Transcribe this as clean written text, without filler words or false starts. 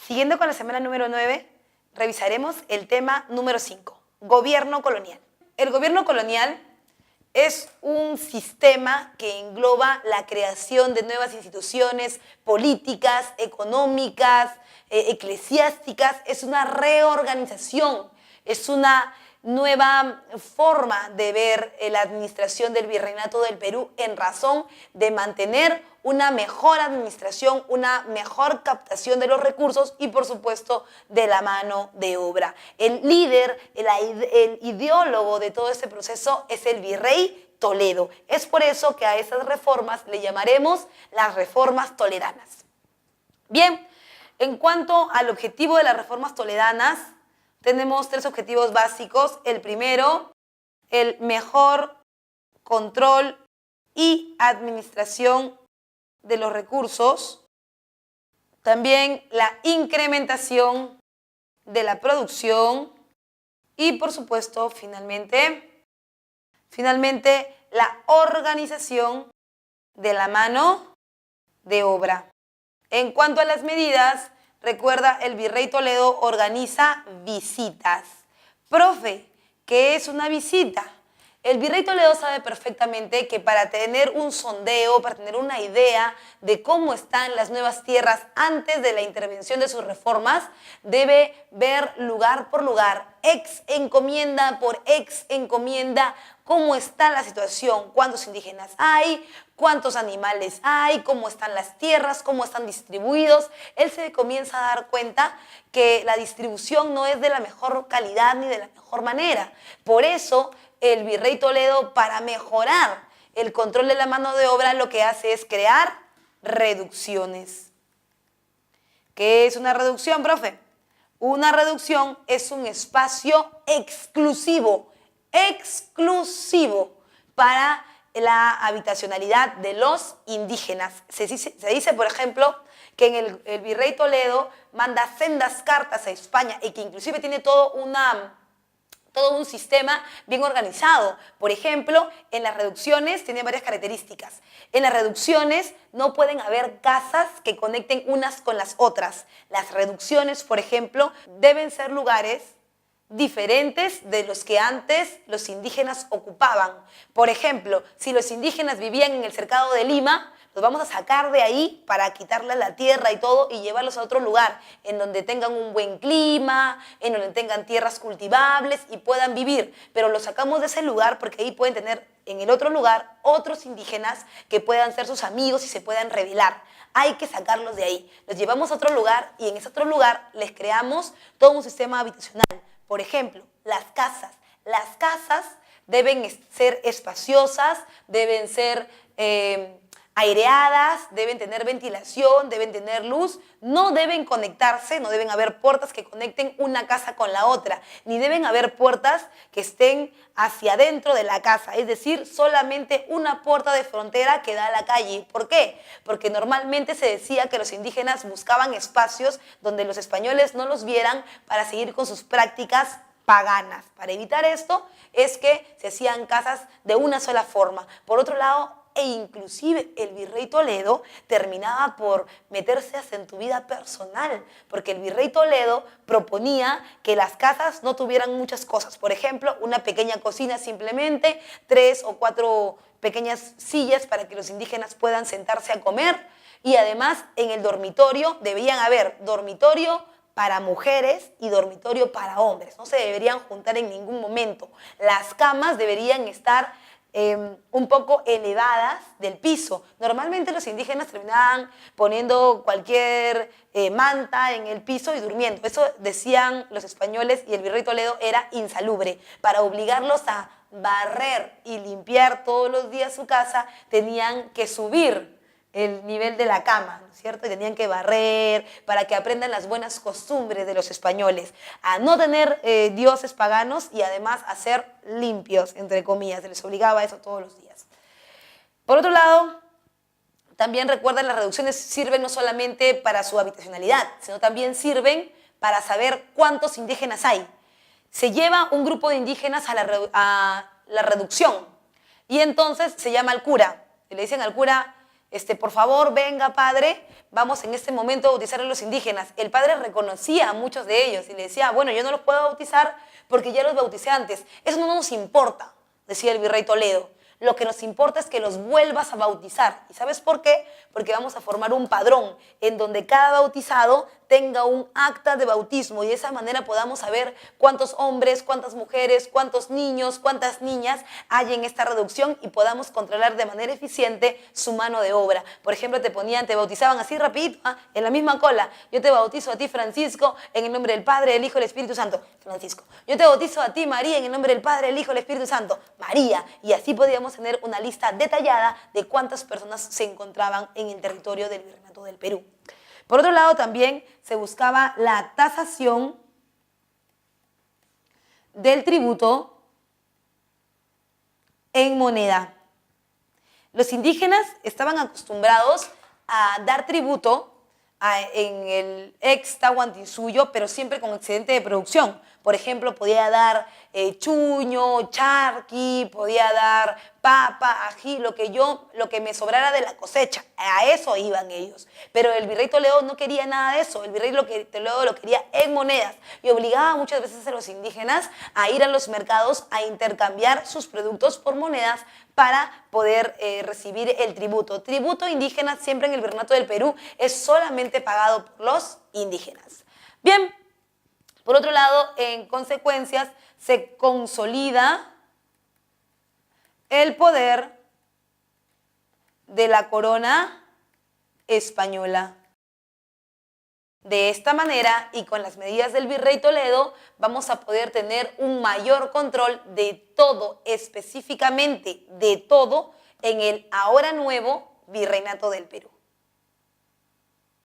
Siguiendo con la semana número 9, revisaremos el tema número 5, gobierno colonial. El gobierno colonial es un sistema que engloba la creación de nuevas instituciones políticas, económicas, eclesiásticas. Es una reorganización, es una nueva forma de ver la administración del Virreinato del Perú en razón de mantener una mejor administración, una mejor captación de los recursos y, por supuesto, de la mano de obra. El líder, el ideólogo de todo este proceso es el virrey Toledo. Es por eso que a esas reformas le llamaremos las reformas toledanas. Bien, en cuanto al objetivo de las reformas toledanas, tenemos 3 objetivos básicos. El primero, el mejor control y administración de los recursos. También la incrementación de la producción. Y, por supuesto, finalmente, la organización de la mano de obra. En cuanto a las medidas, recuerda, el virrey Toledo organiza visitas. Profe, ¿qué es una visita? El virrey Toledo sabe perfectamente que para tener un sondeo, para tener una idea de cómo están las nuevas tierras antes de la intervención de sus reformas, debe ver lugar por lugar, ex encomienda por ex encomienda, cómo está la situación, cuántos indígenas hay, cuántos animales hay, cómo están las tierras, cómo están distribuidos. Él se comienza a dar cuenta que la distribución no es de la mejor calidad ni de la mejor manera. Por eso, el virrey Toledo, para mejorar el control de la mano de obra, lo que hace es crear reducciones. ¿Qué es una reducción, profe? Una reducción es un espacio exclusivo para la habitacionalidad de los indígenas. Se dice, por ejemplo, que el virrey Toledo manda sendas cartas a España y que inclusive tiene todo un sistema bien organizado. Por ejemplo, en las reducciones tiene varias características. En las reducciones no pueden haber casas que conecten unas con las otras. Las reducciones, por ejemplo, deben ser lugares diferentes de los que antes los indígenas ocupaban. Por ejemplo, si los indígenas vivían en el cercado de Lima, los vamos a sacar de ahí para quitarles la tierra y todo y llevarlos a otro lugar en donde tengan un buen clima, en donde tengan tierras cultivables y puedan vivir. Pero los sacamos de ese lugar porque ahí pueden tener en el otro lugar otros indígenas que puedan ser sus amigos y se puedan rebelar. Hay que sacarlos de ahí. Los llevamos a otro lugar y en ese otro lugar les creamos todo un sistema habitacional. Por ejemplo, las casas. Las casas deben ser espaciosas, deben ser aireadas, deben tener ventilación, deben tener luz, no deben conectarse, no deben haber puertas que conecten una casa con la otra, ni deben haber puertas que estén hacia adentro de la casa, es decir, solamente una puerta de frontera que da a la calle. ¿Por qué? Porque normalmente se decía que los indígenas buscaban espacios donde los españoles no los vieran para seguir con sus prácticas paganas. Para evitar esto es que se hacían casas de una sola forma. Por otro lado, e inclusive el virrey Toledo terminaba por meterse hasta en tu vida personal, porque el virrey Toledo proponía que las casas no tuvieran muchas cosas. Por ejemplo, una pequeña cocina simplemente, 3 o 4 pequeñas sillas para que los indígenas puedan sentarse a comer, y además en el dormitorio debían haber dormitorio para mujeres y dormitorio para hombres. No se deberían juntar en ningún momento. Las camas deberían estar un poco elevadas del piso. Normalmente los indígenas terminaban poniendo cualquier manta en el piso y durmiendo. Eso decían los españoles y el virrey Toledo era insalubre. Para obligarlos a barrer y limpiar todos los días su casa, tenían que subir el nivel de la cama, ¿no es cierto? Y tenían que barrer para que aprendan las buenas costumbres de los españoles, a no tener dioses paganos y además a ser limpios, entre comillas. Se les obligaba a eso todos los días. Por otro lado, también recuerden, las reducciones sirven no solamente para su habitacionalidad, sino también sirven para saber cuántos indígenas hay. Se lleva un grupo de indígenas a la reducción y entonces se llama al cura. Y le dicen al cura: por favor, venga, padre, vamos en este momento a bautizar a los indígenas. El padre reconocía a muchos de ellos y le decía, bueno, yo no los puedo bautizar porque ya los bauticé antes. Eso no nos importa, decía el virrey Toledo. Lo que nos importa es que los vuelvas a bautizar. ¿Y sabes por qué? Porque vamos a formar un padrón en donde cada bautizado tenga un acta de bautismo y de esa manera podamos saber cuántos hombres, cuántas mujeres, cuántos niños, cuántas niñas hay en esta reducción y podamos controlar de manera eficiente su mano de obra. Por ejemplo, te bautizaban así rapidito, en la misma cola. Yo te bautizo a ti, Francisco, en el nombre del Padre, del Hijo y del Espíritu Santo. Francisco. Yo te bautizo a ti, María, en el nombre del Padre, del Hijo y del Espíritu Santo. María. Y así podíamos tener una lista detallada de cuántas personas se encontraban en el territorio del Virreinato del Perú. Por otro lado, también se buscaba la tasación del tributo en moneda. Los indígenas estaban acostumbrados a dar tributo en el ex Tahuantinsuyo, pero siempre con excedente de producción. Por ejemplo, podía dar chuño, charqui, podía dar papa, ají, lo que me sobrara de la cosecha. A eso iban ellos. Pero el virrey Toledo no quería nada de eso. El virrey Toledo lo quería en monedas y obligaba muchas veces a los indígenas a ir a los mercados a intercambiar sus productos por monedas para poder recibir el tributo. Tributo indígena siempre en el Virreinato del Perú es solamente pagado por los indígenas. Bien, por otro lado, en consecuencias, se consolida el poder de la corona española. De esta manera y con las medidas del virrey Toledo vamos a poder tener un mayor control de todo, específicamente de todo, en el ahora nuevo Virreinato del Perú.